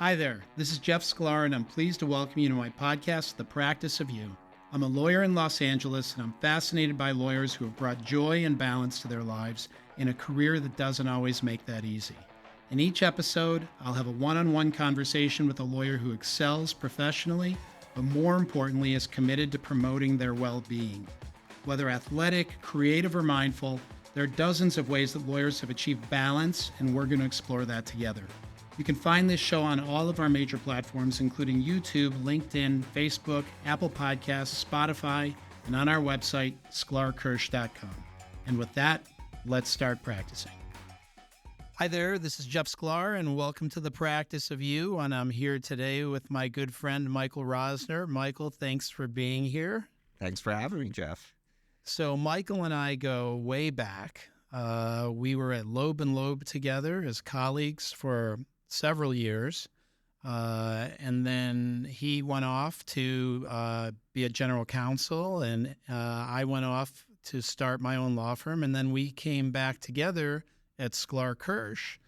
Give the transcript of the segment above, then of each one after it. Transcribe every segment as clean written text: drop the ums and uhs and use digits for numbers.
Hi there, this is Jeff Sklar, and I'm pleased to welcome you to my podcast, The Practice of You. I'm a lawyer in Los Angeles, and I'm fascinated by lawyers who have brought joy and balance to their lives in a career that doesn't always make that easy. In each episode, I'll have a one-on-one conversation with a lawyer who excels professionally, but more importantly is committed to promoting their well-being. Whether athletic, creative, or mindful, there are dozens of ways that lawyers have achieved balance, and we're going to explore that together. You can find this show on all of our major platforms, including YouTube, LinkedIn, Facebook, Apple Podcasts, Spotify, and on our website, sklarkirsh.com. And with that, let's start practicing. Hi there, this is Jeff Sklar, and welcome to The Practice of You. And I'm here today with my good friend, Michael Rosner. Michael, thanks for being here. Thanks for having me, Jeff. So Michael and I go way back. We were at Loeb & Loeb together as colleagues for several years, and then he went off to be a general counsel, and I went off to start my own law firm, and then we came back together at Sklar Kirsh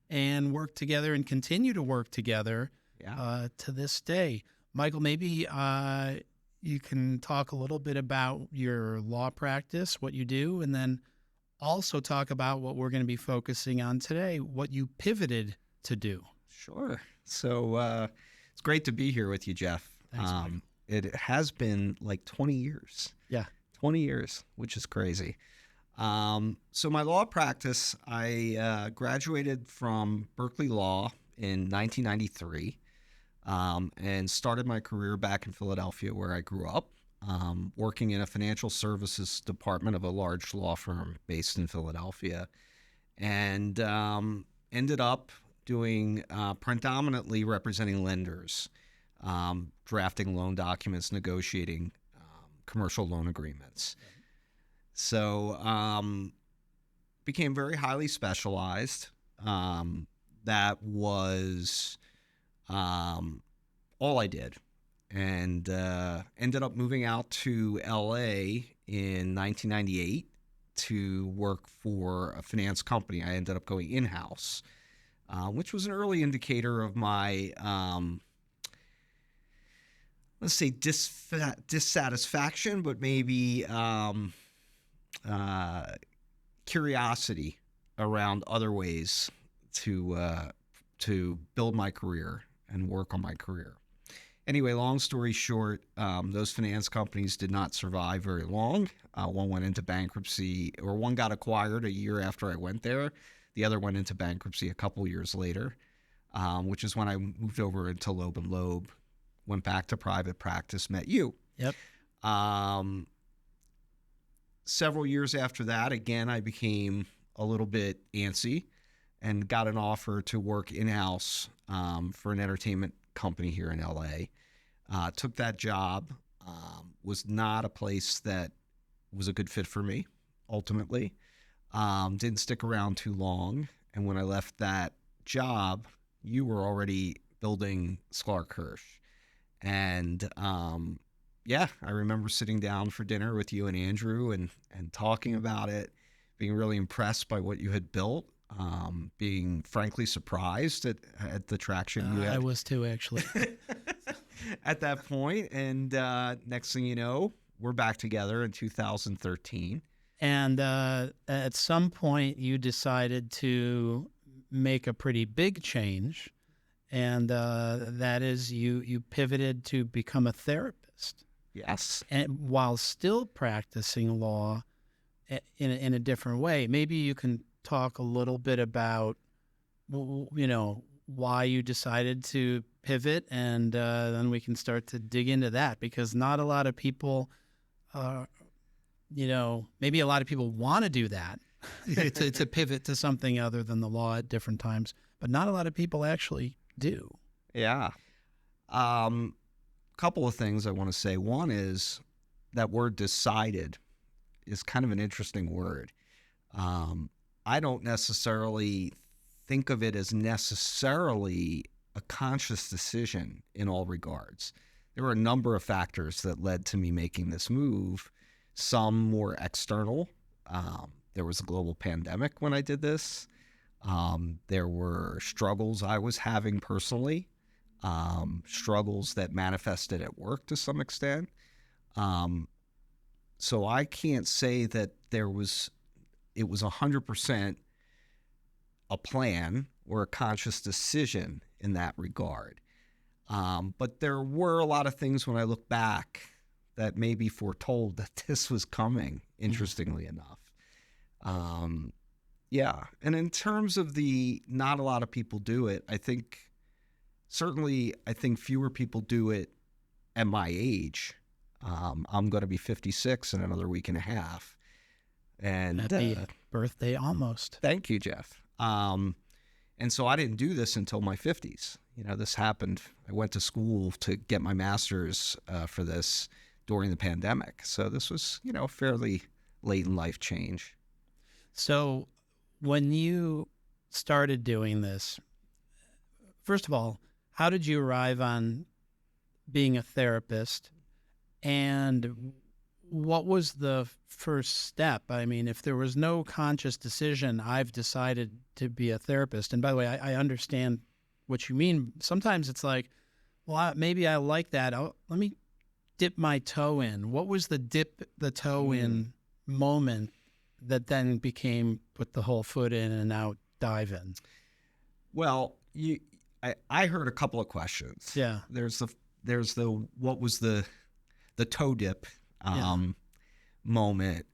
and worked together and continue to work together to this day. Michael, maybe you can talk a little bit about your law practice, what you do, and then also talk about what we're going to be focusing on today, what you pivoted to do. Sure. So it's great to be here with you, Jeff. Thanks, Mike. It has been like 20 years. Yeah. 20 years, which is crazy. So my law practice, I graduated from Berkeley Law in 1993 and started my career back in Philadelphia, where I grew up, working in a financial services department of a large law firm based in Philadelphia, and ended up doing predominantly representing lenders, drafting loan documents, negotiating commercial loan agreements. So became very highly specialized. That was all I did, and ended up moving out to LA in 1998 to work for a finance company. I ended up going in-house, which was an early indicator of my, let's say, dissatisfaction, but maybe curiosity around other ways to build my career and work on my career. Anyway, long story short, those finance companies did not survive very long. One went into bankruptcy, or one got acquired a year after I went there. The other went into bankruptcy a couple years later, which is when I moved over into Loeb & Loeb, went back to private practice, met you. Yep. Several years after that, again, I became a little bit antsy and got an offer to work in-house for an entertainment company here in LA. Took that job, was not a place that was a good fit for me, ultimately. Didn't stick around too long. And when I left that job, you were already building Sklar Kirsh. And I remember sitting down for dinner with you and Andrew and talking about it, being really impressed by what you had built, being frankly surprised at the traction you had. I was too, actually. At that point. And next thing you know, we're back together in 2013. And at some point, you decided to make a pretty big change, and that is you pivoted to become a therapist. Yes. And while still practicing law in a different way. Maybe you can talk a little bit about, why you decided to pivot, and then we can start to dig into that, because not a lot of people maybe a lot of people want to do that, to pivot to something other than the law at different times, but not a lot of people actually do. Yeah. Couple of things I want to say. One is that word decided is kind of an interesting word. I don't necessarily think of it as necessarily a conscious decision in all regards. There were a number of factors that led to me making this move. Some more external. There was a global pandemic when I did this. There were struggles I was having personally struggles that manifested at work to some extent. So I can't say that it was 100% a plan or a conscious decision in that regard. But there were a lot of things when I look back that maybe foretold that this was coming, interestingly enough. Yeah. And in terms of not a lot of people do it, I think fewer people do it at my age. I'm going to be 56 in another week and a half. And happy birthday almost. Thank you, Jeff. And so I didn't do this until my 50s. This happened. I went to school to get my master's for this during the pandemic. So this was, fairly late in life change. So when you started doing this, first of all, how did you arrive on being a therapist? And what was the first step? I mean, if there was no conscious decision, I've decided to be a therapist. And by the way, I understand what you mean. Sometimes it's like, well, maybe I like that. Let me dip my toe in. What was the dip the toe in moment that then became put the whole foot in and out dive in? Well, I heard a couple of questions. Yeah. There's the what was the toe dip moment.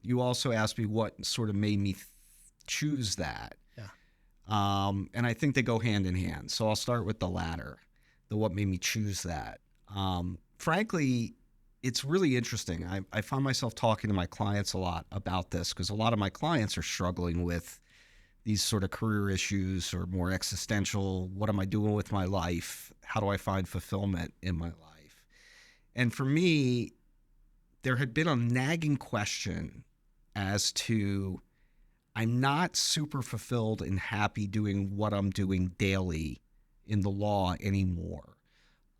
You also asked me what sort of made me choose that. Yeah. And I think they go hand in hand. So I'll start with the latter, what made me choose that. Frankly, it's really interesting. I find myself talking to my clients a lot about this because a lot of my clients are struggling with these sort of career issues or more existential. What am I doing with my life? How do I find fulfillment in my life? And for me, there had been a nagging question as to I'm not super fulfilled and happy doing what I'm doing daily in the law anymore.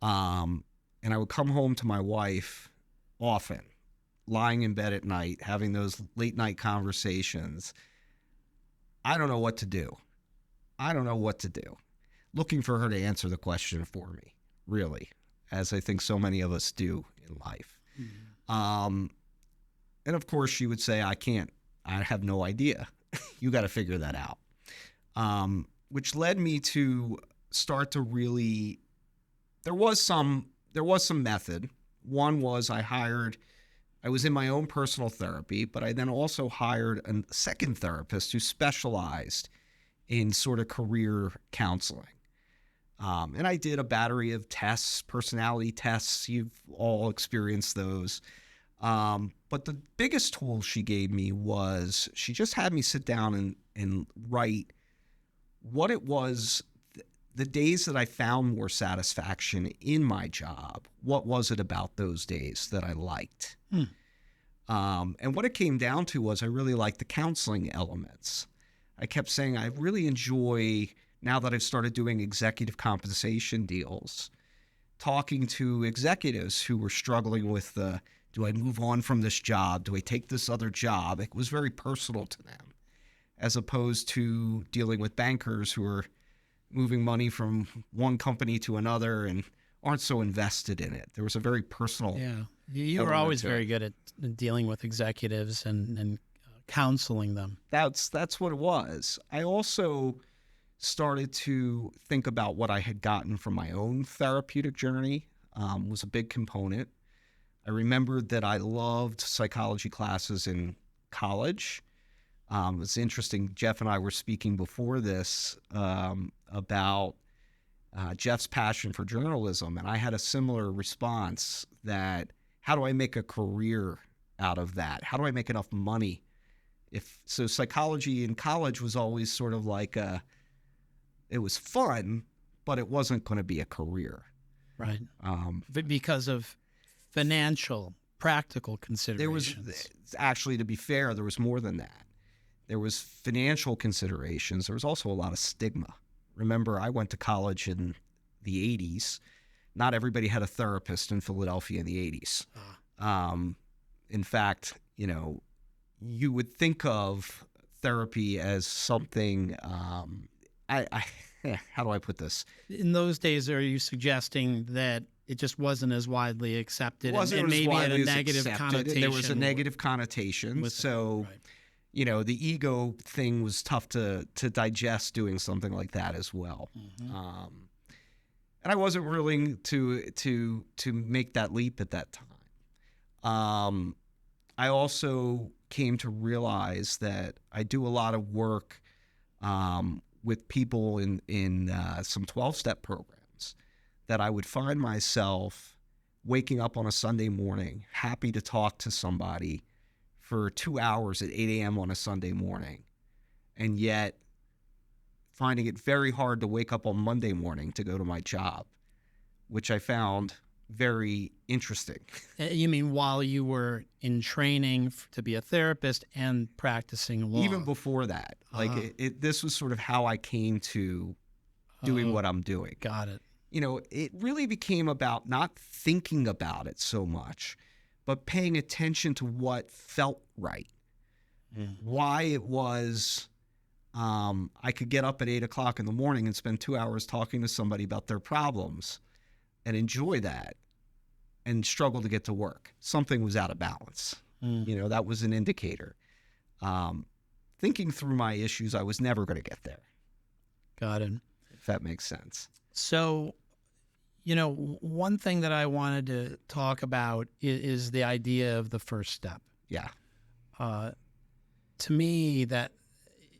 And I would come home to my wife often, lying in bed at night, having those late night conversations. I don't know what to do. Looking for her to answer the question for me, really, as I think so many of us do in life. Mm-hmm. And of course, she would say, I have no idea. You got to figure that out. Which led me to start to really, there was some method. One was I was in my own personal therapy, but I then also hired a second therapist who specialized in sort of career counseling. And I did a battery of tests, personality tests. You've all experienced those. But the biggest tool she gave me was she just had me sit down and write what it was, the days that I found more satisfaction in my job. What was it about those days that I liked? And what it came down to was I really liked the counseling elements. I kept saying I really enjoy, now that I've started doing executive compensation deals, talking to executives who were struggling with do I move on from this job? Do I take this other job? It was very personal to them, as opposed to dealing with bankers who are moving money from one company to another and aren't so invested in it. There was a very personal. Yeah, you were always very good at dealing with executives and counseling them. That's what it was. I also started to think about what I had gotten from my own therapeutic journey. Was a big component. I remembered that I loved psychology classes in college. It's interesting. Jeff and I were speaking before this about Jeff's passion for journalism, and I had a similar response that how do I make a career out of that? How do I make enough money? So psychology in college was always sort of like it was fun, but it wasn't going to be a career. Right. Because of financial, practical considerations. There was, actually, to be fair, there was more than that. There was financial considerations. There was also a lot of stigma. Remember, I went to college in the 80s. Not everybody had a therapist in Philadelphia in the 80s. In fact, you would think of therapy as something, how do I put this? In those days, are you suggesting that it just wasn't as widely accepted Wasn't and as maybe had widely a as negative accepted. connotation? There was a negative connotation. with it, So, right. the ego thing was tough to digest doing something like that as well. And I wasn't willing to make that leap at that time. I also came to realize that I do a lot of work with people in some 12-step programs, that I would find myself waking up on a Sunday morning, happy to talk to somebody for 2 hours at 8 a.m. on a Sunday morning, and yet finding it very hard to wake up on Monday morning to go to my job, which I found very interesting. You mean while you were in training to be a therapist and practicing law? Even before that. This was sort of how I came to doing what I'm doing. Got it. It really became about not thinking about it so much, but paying attention to what felt right. Why it was I could get up at 8 o'clock in the morning and spend 2 hours talking to somebody about their problems and enjoy that, and struggle to get to work. Something was out of balance. That was an indicator. Thinking through my issues, I was never going to get there. Got it. If that makes sense. So, one thing that I wanted to talk about is the idea of the first step. Yeah. To me, that,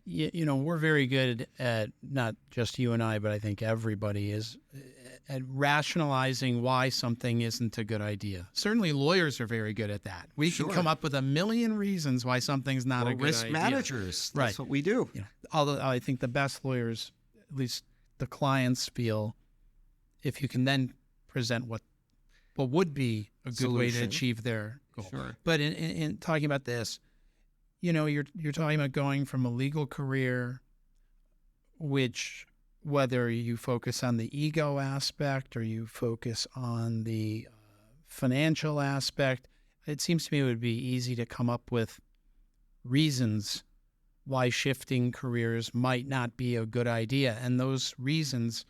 we're very good at, not just you and I, but I think everybody is, at rationalizing why something isn't a good idea. Certainly lawyers are very good at that. We can come up with a million reasons why something's not a good risk idea. Managers. That's what we do. Although I think the best lawyers, at least the clients, feel if you can then present what would be a good way to achieve their goal. Sure. But in talking about this, you're talking about going from a legal career, which, whether you focus on the ego aspect or you focus on the financial aspect, it seems to me it would be easy to come up with reasons why shifting careers might not be a good idea. And those reasons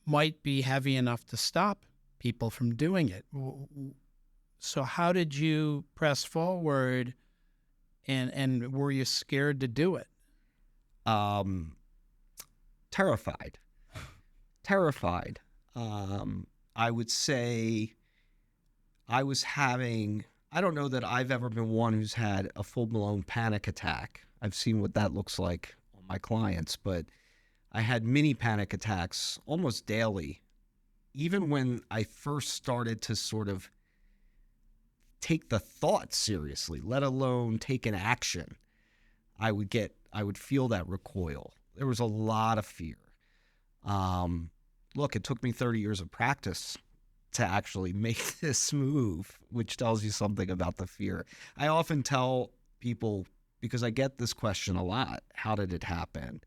might be heavy enough to stop people from doing it. So how did you press forward, and were you scared to do it? Terrified. I would say I was having, I don't know that I've ever been one who's had a full-blown panic attack. I've seen what that looks like on my clients, but I had mini panic attacks almost daily. Even when I first started to sort of take the thought seriously, let alone take an action, I would feel that recoil. There was a lot of fear. Look, it took me 30 years of practice to actually make this move, which tells you something about the fear. I often tell people, because I get this question a lot, how did it happen?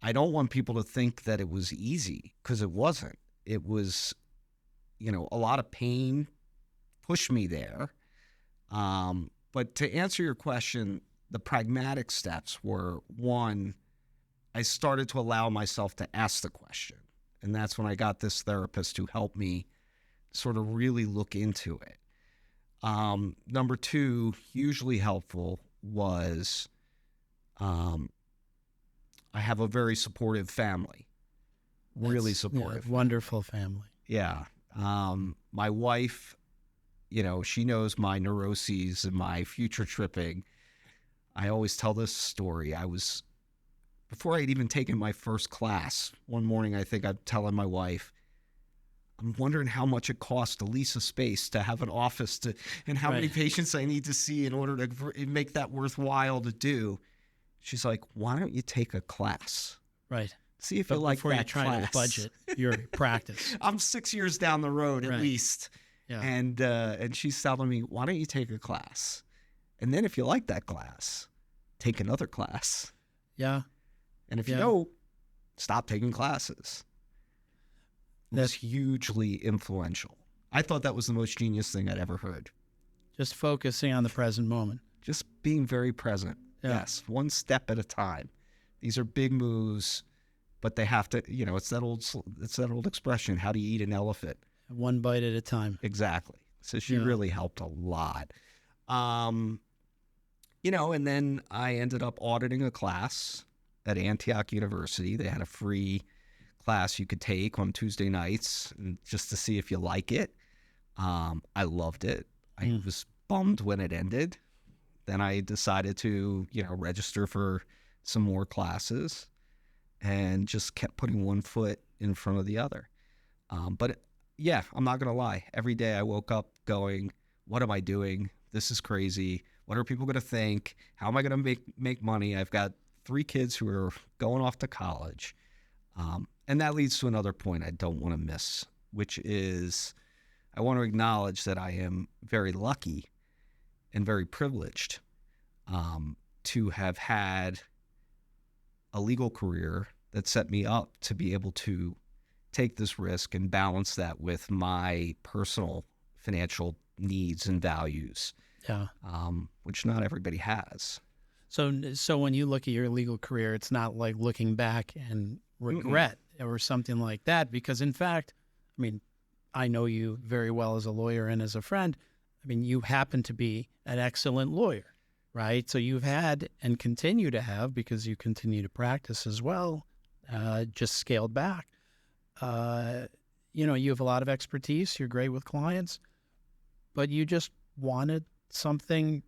I don't want people to think that it was easy, because it wasn't. It was, a lot of pain pushed me there. But to answer your question, the pragmatic steps were, one, I started to allow myself to ask the question. And that's when I got this therapist who helped me sort of really look into it. Number two, hugely helpful, was I have a very supportive family. Really supportive. Yeah, wonderful family. Yeah. My wife, she knows my neuroses and my future tripping. I always tell this story. Before I'd even taken my first class, one morning I think I'm telling my wife, I'm wondering how much it costs to lease a space, to have an office, and how many patients I need to see in order to make that worthwhile to do. She's like, why don't you take a class? Right. See if you like that class. Before you try to budget your practice. I'm 6 years down the road at least. Yeah. And she's telling me, why don't you take a class? And then if you like that class, take another class. Yeah. And if you don't, stop taking classes. That's hugely influential. I thought that was the most genius thing I'd ever heard. Just focusing on the present moment. Just being very present. Yeah. Yes, one step at a time. These are big moves. but they have to, it's that old expression, how do you eat an elephant? One bite at a time. Exactly. So she really helped a lot. And then I ended up auditing a class at Antioch University. They had a free class you could take on Tuesday nights just to see if you like it. I loved it. I was bummed when it ended. Then I decided to, register for some more classes and just kept putting one foot in front of the other. But yeah, I'm not going to lie. Every day I woke up going, what am I doing? This is crazy. What are people going to think? How am I going to make money? I've got 3 kids who are going off to college. And that leads to another point I don't want to miss, which is I want to acknowledge that I am very lucky and very privileged to have had a legal career that set me up to be able to take this risk and balance that with my personal financial needs and values, which not everybody has. So when you look at your legal career, it's not like looking back and regret or something like that, because in fact, I mean, I know you very well as a lawyer and as a friend. I mean, you happen to be an excellent lawyer, right? So you've had and continue to have, because you continue to practice as well, just scaled back. You have a lot of expertise. You're great with clients, but you just wanted something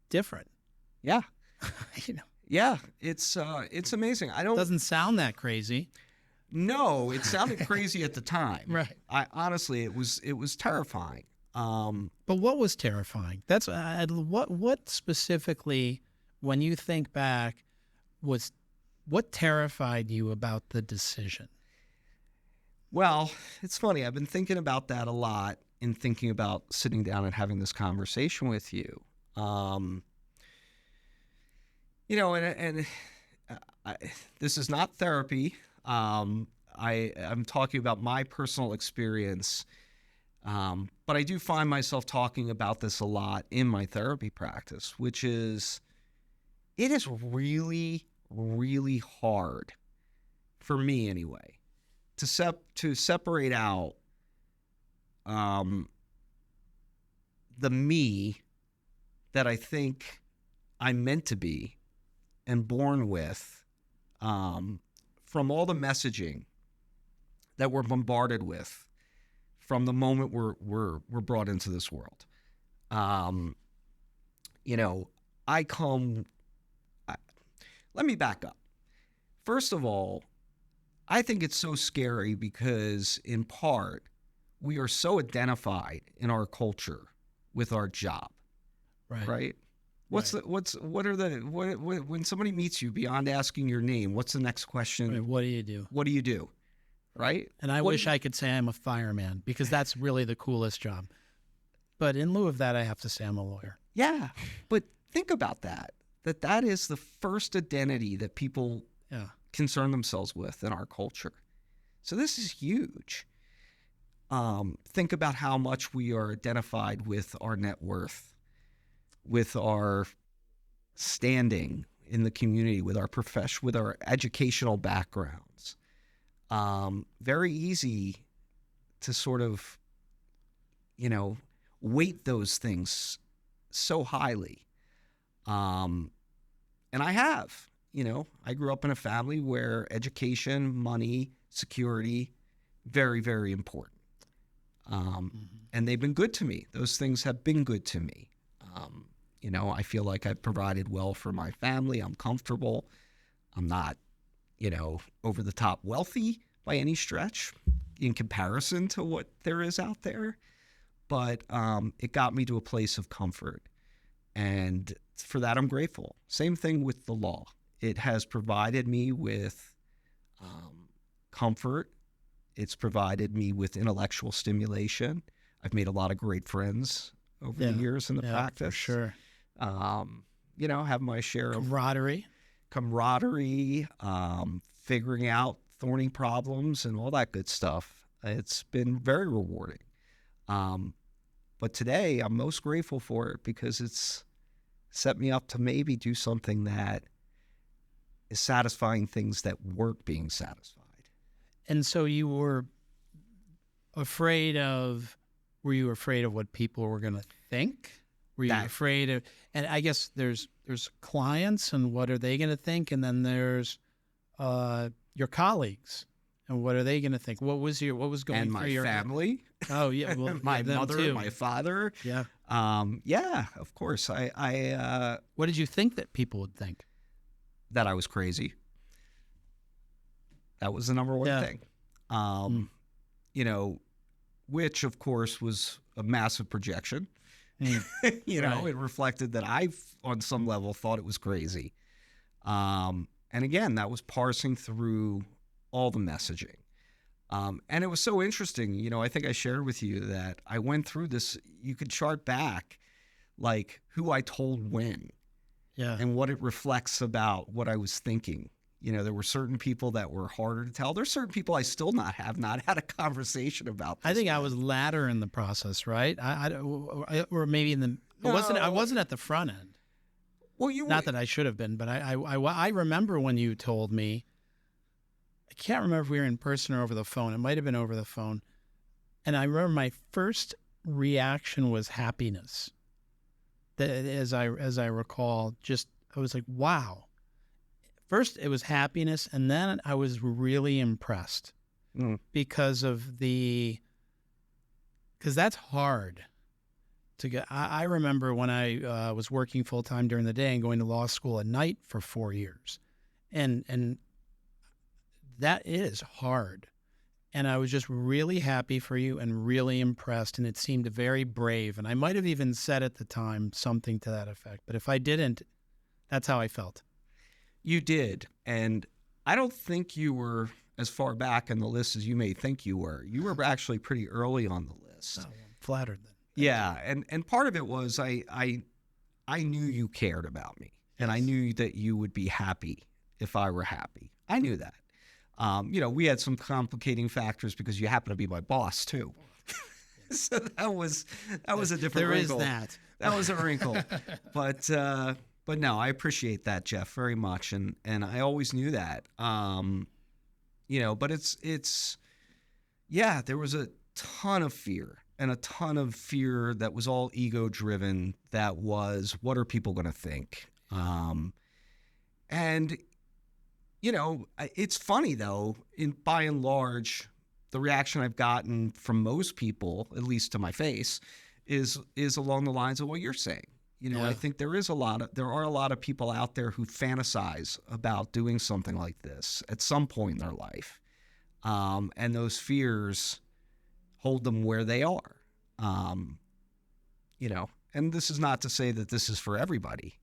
different. Yeah. Yeah, it's amazing. Doesn't sound that crazy. No, it sounded crazy at the time. Right. Honestly, it was terrifying. But what was terrifying? That's what specifically, when you think back, what terrified you about the decision? Well, it's funny. I've been thinking about that a lot in thinking about sitting down and having this conversation with you. This is not therapy. I'm talking about my personal experience, but I do find myself talking about this a lot in my therapy practice, which is, it is really, really hard for me anyway to separate out the me that I think I'm meant to be and born with, from all the messaging that we're bombarded with from the moment we're brought into this world. Let me back up. First of all, I think it's so scary because, in part, we are so identified in our culture with our job, right? When somebody meets you, beyond asking your name, what's the next question? Right, what do you do? What do you do? Right? And I wish I could say I'm a fireman, because that's really the coolest job. But in lieu of that, I have to say I'm a lawyer. Yeah. But think about that is the first identity that people concern themselves with in our culture. So this is huge. Think about how much we are identified with our net worth, with our standing in the community, with our profession, with our educational backgrounds. Very easy to sort of, weight those things so highly. And I have, I grew up in a family where education, money, security, very, very important. And they've been good to me. Those things have been good to me. I feel like I've provided well for my family. I'm comfortable. I'm not, over the top wealthy by any stretch in comparison to what there is out there. But it got me to a place of comfort. And for that, I'm grateful. Same thing with the law. It has provided me with comfort. It's provided me with intellectual stimulation. I've made a lot of great friends over the years in the practice. For sure. Have my share of camaraderie, figuring out thorny problems and all that good stuff. It's been very rewarding. But today I'm most grateful for it because it's set me up to maybe do something that is satisfying things that weren't being satisfied. And so you were afraid of, were you afraid of what people were going to think? Were you afraid of, and I guess there's clients and what are they going to think? And then there's your colleagues and what are they going to think? What was going and through my your family? Oh yeah, well, my them mother, too. my father. Yeah. Yeah, of course. What did you think that people would think? That I was crazy. That was the number one thing. You know, which of course was a massive projection. You know, it reflected that I, on some level, thought it was crazy. And again, that was parsing through all the messaging. And it was so interesting. You know, I think I shared with you that I went through this. You could chart back like who I told when and what it reflects about what I was thinking. You know, there were certain people that were harder to tell. There's certain people I still have not had a conversation about this I think with. I was latter in the process, right? Or maybe in the. No. I wasn't at the front end. Well, you Not that I should have been, but I remember when you told me. I can't remember if we were in person or over the phone. It might have been over the phone. And I remember my first reaction was happiness. As I recall, I was like, wow. First, it was happiness, and then I was really impressed because that's hard to get. I remember when I was working full time during the day and going to law school at night for 4 years, and that is hard. And I was just really happy for you and really impressed, and it seemed very brave. And I might have even said at the time something to that effect, but if I didn't, that's how I felt. You did. And I don't think you were as far back in the list as you may think you were. You were actually pretty early on the list. Oh, I'm flattered then. Yeah. And part of it was I knew you cared about me. And I knew that you would be happy if I were happy. I knew that. You know, we had some complicating factors because you happen to be my boss too. So that was a different wrinkle. There is that. That was a wrinkle. But no, I appreciate that, Jeff, very much. And I always knew that. You know, but there was a ton of fear that was all ego driven. That was, what are people going to think? And, you know, it's funny though, by and large, the reaction I've gotten from most people, at least to my face, is along the lines of what you're saying. You know, I think there are a lot of people out there who fantasize about doing something like this at some point in their life. And those fears hold them where they are. You know, and this is not to say that this is for everybody.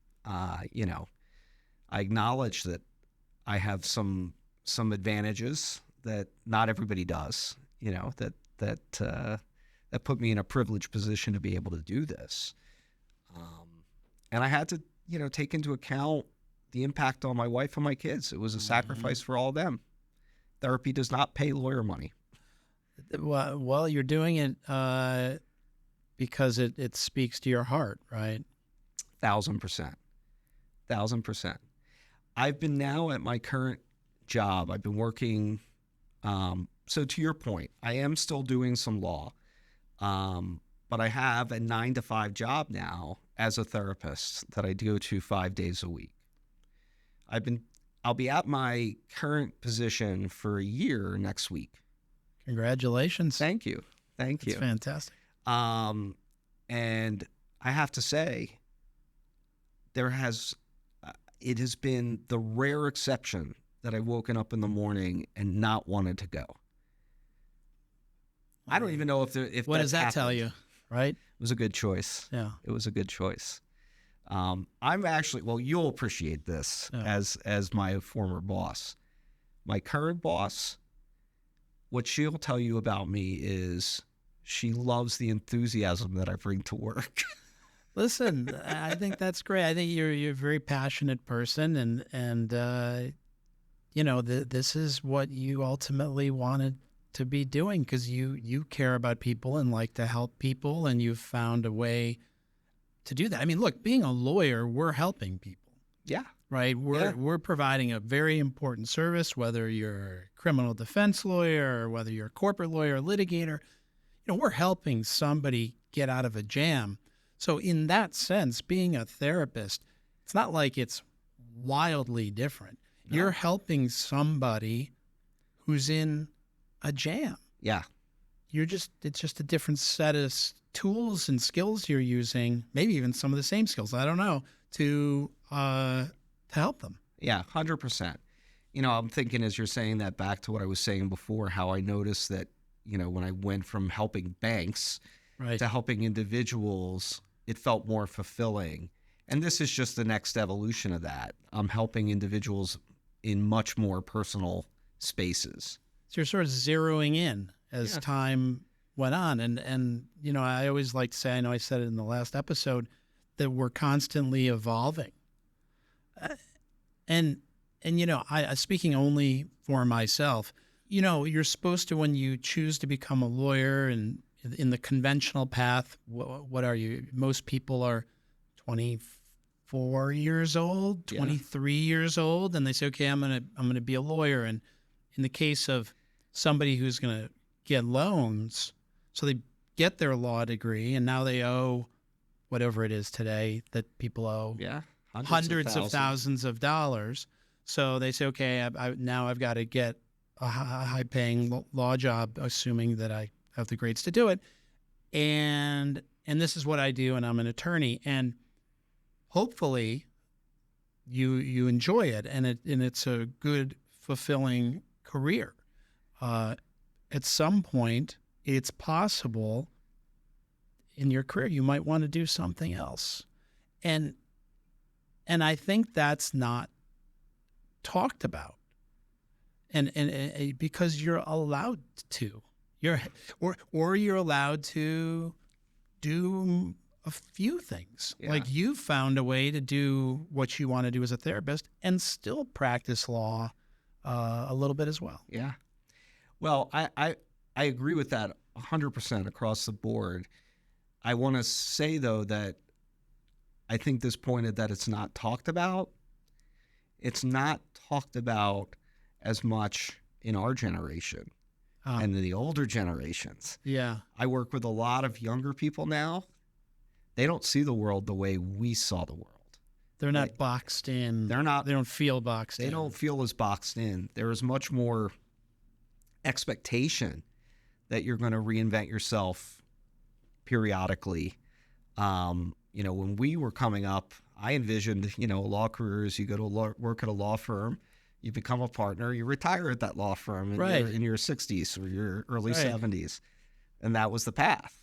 You know, I acknowledge that I have some advantages that not everybody does, you know, that put me in a privileged position to be able to do this. And I had to, you know, take into account the impact on my wife and my kids. It was a sacrifice for all of them. Therapy does not pay lawyer money. Well, you're doing it because it speaks to your heart, right? 1,000%. 1,000%. I've been now at my current job. I've been working. So to your point, I am still doing some law. But I have a 9-to-5 job now as a therapist that I go to 5 days a week. I'll be at my current position for a year next week. Congratulations. Thank you. Thank you. It's fantastic. And I have to say, it has been the rare exception that I've woken up in the morning and not wanted to go. I don't even know if what does that happened. tell you, right? It was a good choice. Yeah. It was a good choice. I'm actually, well, you'll appreciate this as my former boss. My current boss, what she'll tell you about me is she loves the enthusiasm that I bring to work. Listen, I think that's great. I think you're a very passionate person, and you know, this is what you ultimately wanted to be doing because you care about people and like to help people, and you've found a way to do that. I mean, look, being a lawyer, we're helping people. Yeah. right? We're providing a very important service, whether you're a criminal defense lawyer or whether you're a corporate lawyer or litigator. We're helping somebody get out of a jam. So in that sense, being a therapist, it's not like it's wildly different. No. You're helping somebody who's in a jam. Yeah. It's just a different set of tools and skills you're using, maybe even some of the same skills, I don't know, to help them. Yeah, 100%. I'm thinking as you're saying that back to what I was saying before, how I noticed that, when I went from helping banks Right. to helping individuals, it felt more fulfilling. And this is just the next evolution of that. I'm helping individuals in much more personal spaces. So you're sort of zeroing in as time went on. And I always like to say, I know I said it in the last episode, that we're constantly evolving. And I speaking only for myself, you're supposed to, when you choose to become a lawyer and in the conventional path, what are you? Most people are 24 years old, 23 years old, and they say, okay, I'm gonna be a lawyer. And in the case of somebody who's going to get loans, so they get their law degree and now they owe whatever it is today that people owe, hundreds of thousands of dollars. So they say, okay, now I've got to get a high-paying law job, assuming that I have the grades to do it. And this is what I do, and I'm an attorney. And hopefully you enjoy it, and it's a good, fulfilling career. At some point, it's possible in your career you might want to do something else, and I think that's not talked about, and because you're allowed to, you're allowed to do a few things. Like you found a way to do what you want to do as a therapist and still practice law a little bit as well. Yeah. Well, I agree with that 100% across the board. I want to say, though, that I think this pointed that it's not talked about. It's not talked about as much in our generation and in the older generations. Yeah. I work with a lot of younger people now. They don't see the world the way we saw the world. They're not boxed in. They're not. They don't feel boxed in. They don't feel as boxed in. There is much more expectation that you're going to reinvent yourself periodically. When we were coming up, I envisioned, law careers. You go to work at a law firm, you become a partner, you retire at that law firm in your 60s or your early 70s, and that was the path.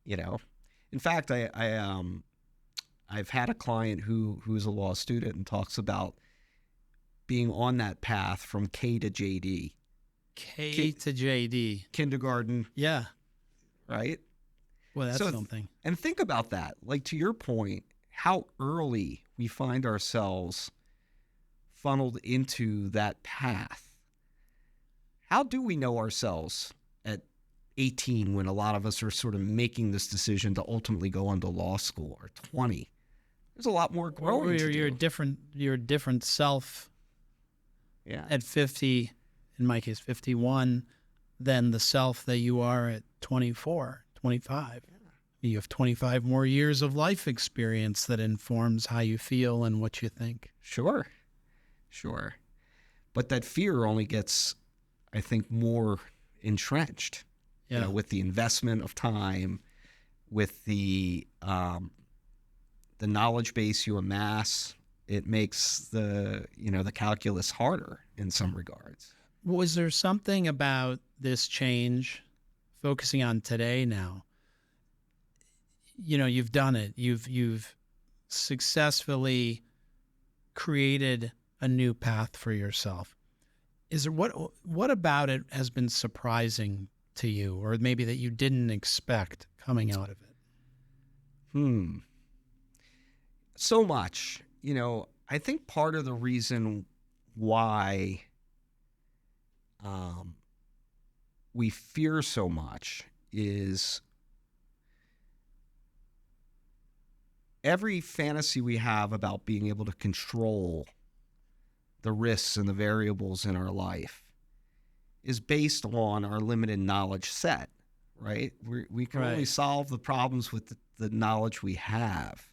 In fact, I've had a client who's a law student and talks about being on that path from K to JD. K to JD. Kindergarten. Yeah. Right? Well, that's something. And think about that. Like, to your point, how early we find ourselves funneled into that path. How do we know ourselves at 18 when a lot of us are sort of making this decision to ultimately go on to law school, or 20? There's a lot more growing to do. You're a different self at 50, in my case 51, than the self that you are at 24, 25. You have 25 more years of life experience that informs how you feel and what you think. Sure. But that fear only gets, I think, more entrenched. With the investment of time, with the knowledge base you amass, it makes the calculus harder in some regards. Was there something about this change, focusing on today now? You've done it. You've successfully created a new path for yourself. Is there what about it has been surprising to you, or maybe that you didn't expect coming out of it? So much. I think part of the reason why we fear so much is every fantasy we have about being able to control the risks and the variables in our life is based on our limited knowledge set, right? We can only solve the problems with the knowledge we have.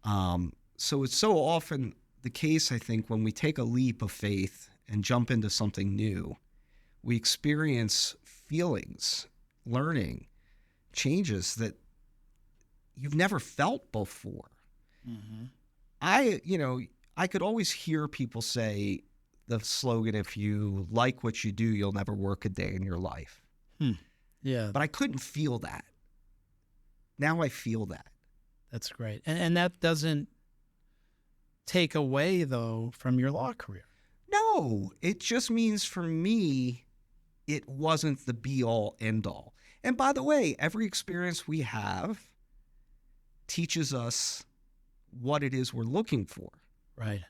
So it's so often the case, I think, when we take a leap of faith and jump into something new, we experience feelings, learning, changes that you've never felt before. Mm-hmm. I could always hear people say the slogan, if you like what you do, you'll never work a day in your life. Yeah. But I couldn't feel that. Now I feel that. That's great. And that doesn't take away, though, from your law career. No, it just means for me, it wasn't the be-all, end-all. And by the way, every experience we have teaches us what it is we're looking for. Right.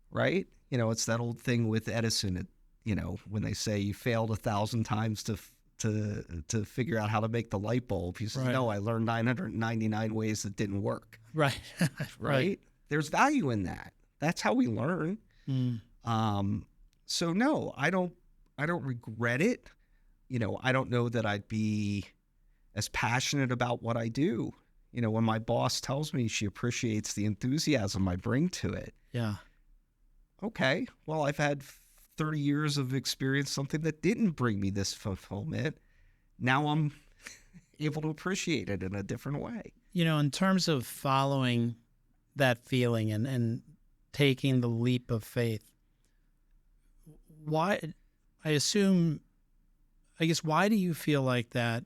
Right? You know, it's that old thing with Edison, when they say you failed 1,000 times to figure out how to make the light bulb. He says, no, I learned 999 ways that didn't work. Right. Right? There's value in that. That's how we learn. So no, I don't regret it. I don't know that I'd be as passionate about what I do. When my boss tells me she appreciates the enthusiasm I bring to it. Yeah. Okay. Well, I've had 30 years of experience, something that didn't bring me this fulfillment. Now I'm able to appreciate it in a different way. In terms of following that feeling and taking the leap of faith, why do you feel like that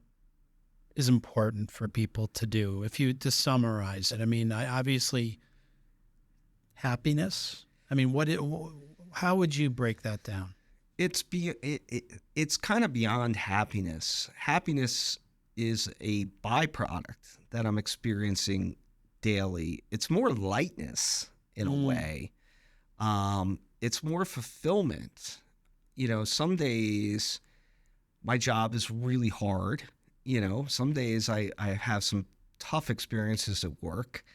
is important for people to do? If you to summarize it, obviously happiness. How would you break that down? It's kind of beyond happiness. Happiness is a byproduct that I'm experiencing daily. It's more lightness in a way. It's more fulfillment. Some days my job is really hard. Some days I have some tough experiences at work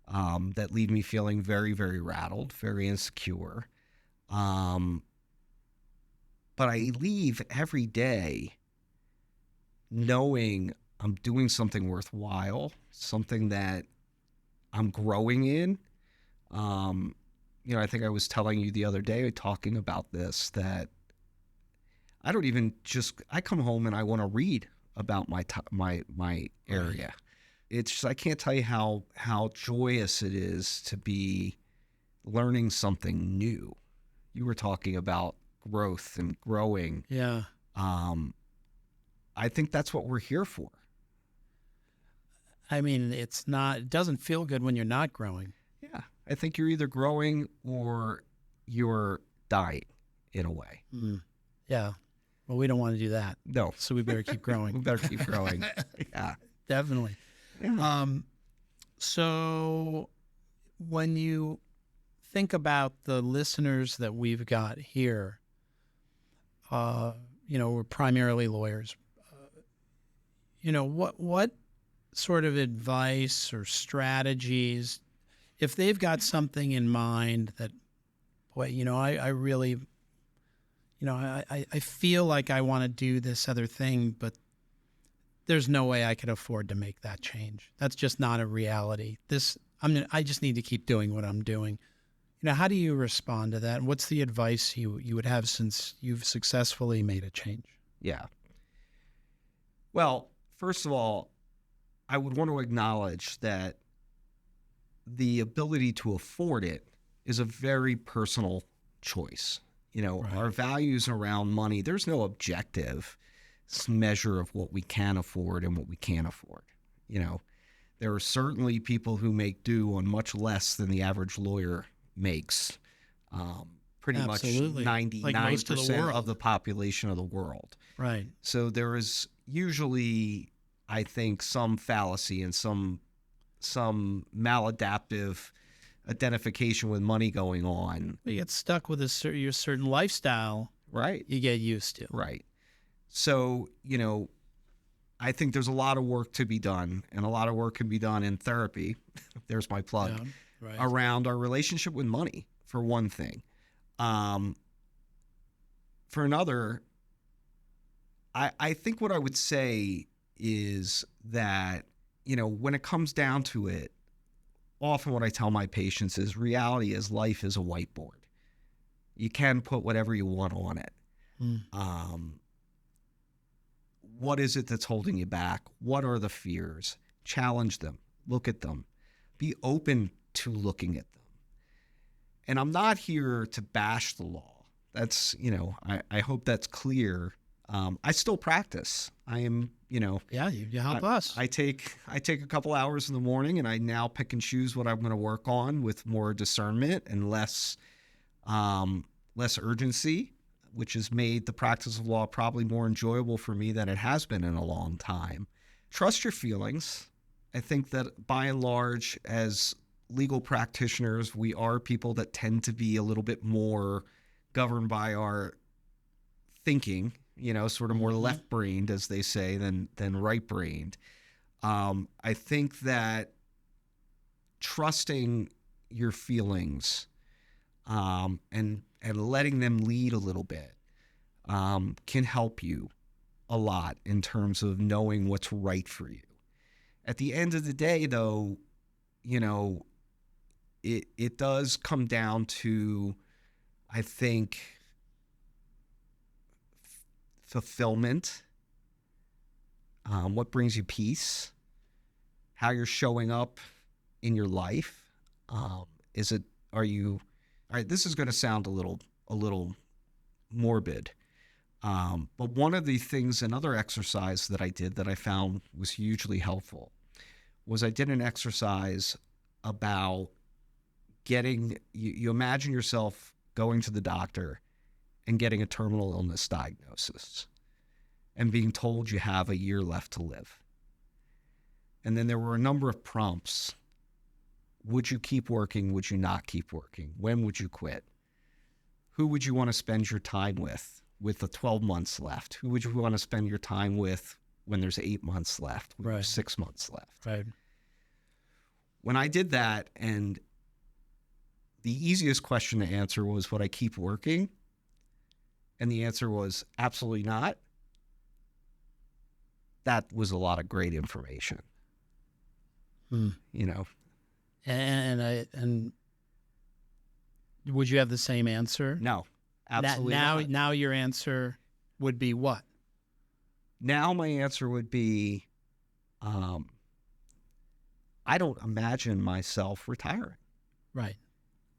that leave me feeling very, very rattled, very insecure. But I leave every day knowing I'm doing something worthwhile, something that I'm growing in. I think I was telling you the other day, talking about this, that I come home and I want to read about my area. It's just, I can't tell you how joyous it is to be learning something new. You were talking about growth and growing. Yeah. I think that's what we're here for. It doesn't feel good when you're not growing. Yeah. I think you're either growing or you're dying in a way. Yeah. Well, we don't want to do that. No. So we better keep growing. We better keep growing. Yeah. Definitely. Yeah. So when you think about the listeners that we've got here, we're primarily lawyers. What sort of advice or strategies, if they've got something in mind that, boy, I really, I feel like I want to do this other thing, but there's no way I could afford to make that change. That's just not a reality. I just need to keep doing what I'm doing. How do you respond to that? And what's the advice you would have since you've successfully made a change? Yeah. Well, first of all, I would want to acknowledge that the ability to afford it is a very personal choice. Right. Our values around money, there's no objective measure of what we can afford and what we can't afford. There are certainly people who make do on much less than the average lawyer makes. Pretty Absolutely. much 99% of the population of the world. Right. So there is usually, I think, some fallacy and some maladaptive identification with money going on. You get stuck with your certain lifestyle. Right. You get used to. Right. So, I think there's a lot of work to be done, and a lot of work can be done in therapy. There's my plug. Yeah, right. Around our relationship with money, for one thing. For another, I think what I would say is that, when it comes down to it, often what I tell my patients is reality is life is a whiteboard. You can put whatever you want on it. What is it that's holding you back? What are the fears? Challenge them. Look at them. Be open to looking at them. And I'm not here to bash the law. That's, I hope that's clear. I still practice. I am, Yeah, you help us. I take a couple hours in the morning, and I now pick and choose what I'm going to work on with more discernment and less urgency, which has made the practice of law probably more enjoyable for me than it has been in a long time. Trust your feelings. I think that by and large, as legal practitioners, we are people that tend to be a little bit more governed by our thinking, sort of more left-brained, as they say, than right-brained. I think that trusting your feelings and letting them lead a little bit can help you a lot in terms of knowing what's right for you. At the end of the day, though, it does come down to, I think, fulfillment, what brings you peace, how you're showing up in your life. All right, this is going to sound a little morbid. But one of the things, another exercise that I did that I found was hugely helpful, was I did an exercise about you imagine yourself going to the doctor and getting a terminal illness diagnosis and being told you have a year left to live. And then there were a number of prompts. Would you keep working? Would you not keep working? When would you quit? Who would you want to spend your time with the 12 months left? Who would you want to spend your time with when there's 8 months left, when there's 6 months left? Right. When I did that, and the easiest question to answer was, would I keep working? And the answer was absolutely not. That was a lot of great information. And would you have the same answer? No, absolutely not. Now your answer would be what? Now my answer would be, I don't imagine myself retiring. Right.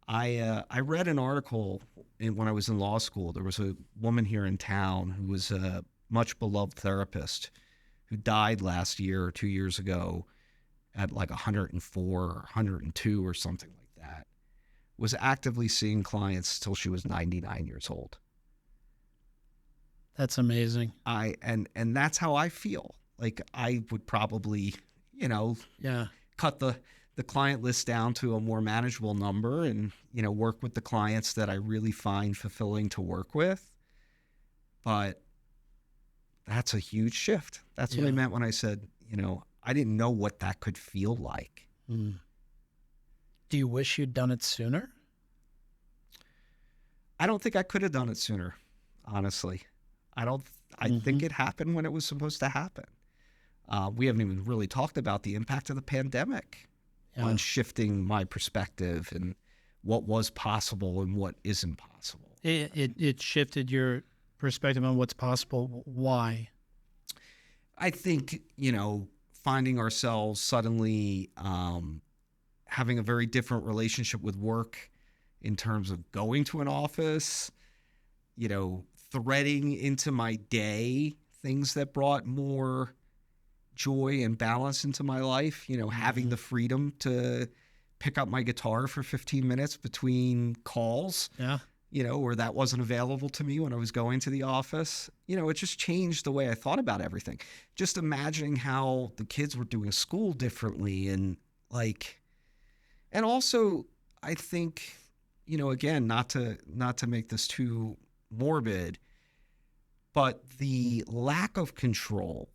I read an article when I was in law school. There was a woman here in town who was a much beloved therapist who died last year or 2 years ago at like 104 or 102 or something like that. Was actively seeing clients till she was 99 years old. That's amazing. And that's how I feel. Like I would probably, cut the client list down to a more manageable number and, work with the clients that I really find fulfilling to work with. But that's a huge shift. That's what I meant when I said, I didn't know what that could feel like. Do you wish you'd done it sooner? I don't think I could have done it sooner, honestly. I think it happened when it was supposed to happen. We haven't even really talked about the impact of the pandemic on shifting my perspective and what was possible and what isn't possible. It shifted your perspective on what's possible. Why? I think, finding ourselves suddenly having a very different relationship with work in terms of going to an office, threading into my day things that brought more joy and balance into my life, having the freedom to pick up my guitar for 15 minutes between calls, or that wasn't available to me when I was going to the office. It just changed the way I thought about everything. Just imagining how the kids were doing school differently and also I think, again, not to make this too morbid, but the lack of control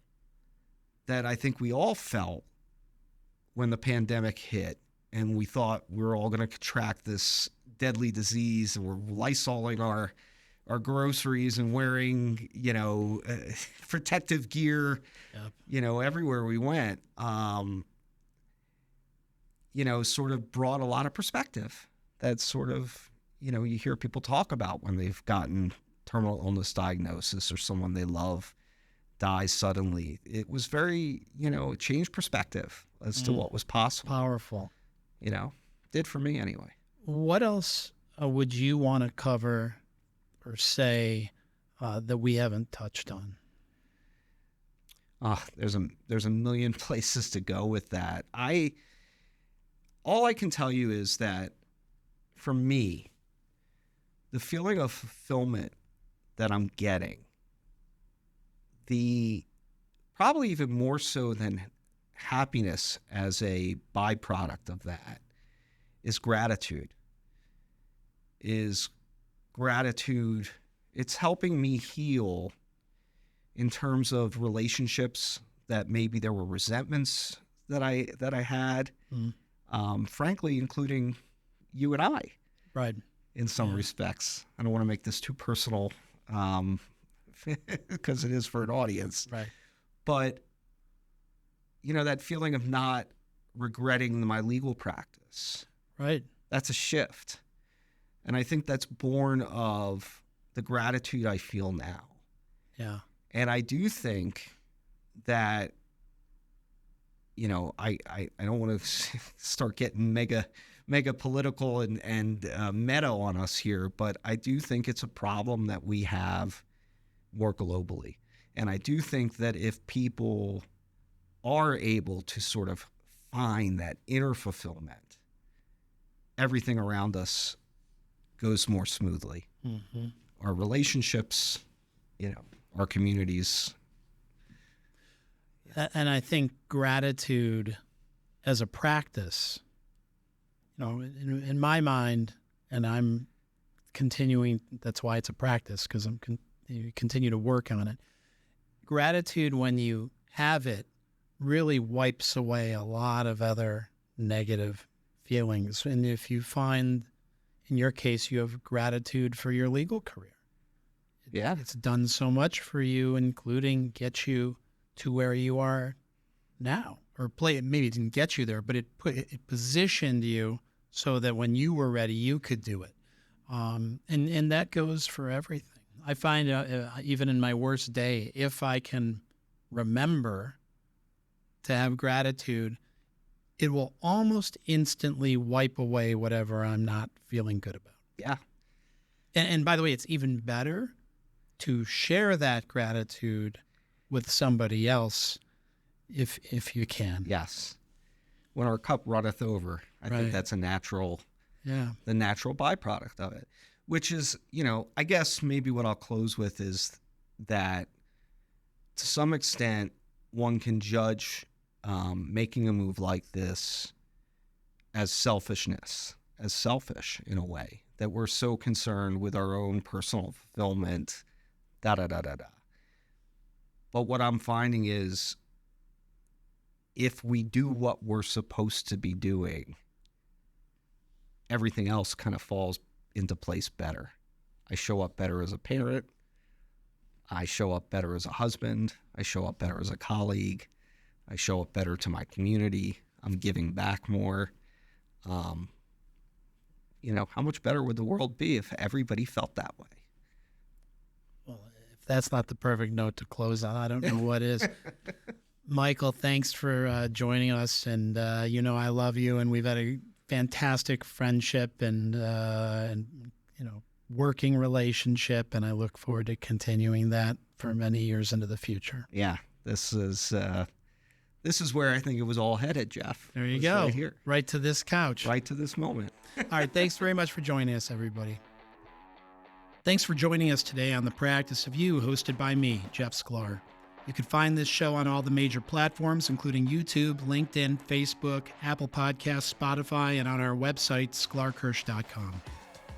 that I think we all felt when the pandemic hit and we thought we were all going to contract this deadly disease, and we're Lysoling our groceries and wearing, protective gear, everywhere we went, sort of brought a lot of perspective. That sort of, you hear people talk about when they've gotten terminal illness diagnosis or someone they love dies suddenly. It was very, it changed perspective as to what was possible. Powerful. Did for me anyway. What else would you want to cover or say that we haven't touched on? There's a million places to go with that. All I can tell you is that for me, the feeling of fulfillment that I'm getting, probably even more so than happiness as a byproduct of that, is gratitude. It's helping me heal in terms of relationships that maybe there were resentments that I had, frankly, including you and I, right? In some respects. I don't want to make this too personal, because it is for an audience, right? But that feeling of not regretting my legal practice, right? That's a shift. And I think that's born of the gratitude I feel now. Yeah. And I do think that, I don't want to start getting mega political and meta on us here, but I do think it's a problem that we have more globally. And I do think that if people are able to sort of find that inner fulfillment, everything around us goes more smoothly. Mm-hmm. Our relationships, our communities. And I think gratitude as a practice, in my mind, and I'm continuing, that's why it's a practice, because you continue to work on it. Gratitude, when you have it, really wipes away a lot of other negative feelings. And if you find, in your case, you have gratitude for your legal career. Yeah. It's done so much for you, including get you to where you are now. Or maybe it didn't get you there, but it positioned you so that when you were ready, you could do it. And that goes for everything. I find even in my worst day, if I can remember to have gratitude, it will almost instantly wipe away whatever I'm not feeling good about. Yeah. And by the way, it's even better to share that gratitude with somebody else if you can. Yes. When our cup runneth over, I think that's the natural byproduct of it, which is, I guess maybe what I'll close with is that to some extent, one can judge making a move like this as selfishness, as selfish in a way, that we're so concerned with our own personal fulfillment, da-da-da-da-da. But what I'm finding is if we do what we're supposed to be doing, everything else kind of falls into place better. I show up better as a parent. I show up better as a husband. I show up better as a colleague. I show up better to my community. I'm giving back more. How much better would the world be if everybody felt that way? Well, if that's not the perfect note to close on, I don't know what is. Michael, thanks for joining us. And, I love you, and we've had a fantastic friendship and working relationship, and I look forward to continuing that for many years into the future. Yeah, this is where I think it was all headed, Jeff. There you go. Right here. Right to this couch. Right to this moment. All right. Thanks very much for joining us, everybody. Thanks for joining us today on The Practice of You, hosted by me, Jeff Sklar. You can find this show on all the major platforms, including YouTube, LinkedIn, Facebook, Apple Podcasts, Spotify, and on our website, sklarkirsh.com.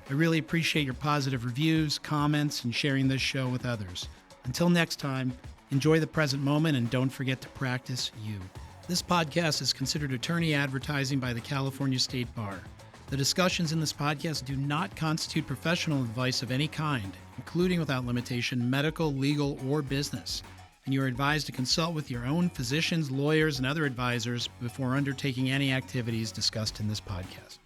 I really appreciate your positive reviews, comments, and sharing this show with others. Until next time, enjoy the present moment and don't forget to practice you. This podcast is considered attorney advertising by the California State Bar. The discussions in this podcast do not constitute professional advice of any kind, including without limitation medical, legal, or business, and you are advised to consult with your own physicians, lawyers, and other advisors before undertaking any activities discussed in this podcast.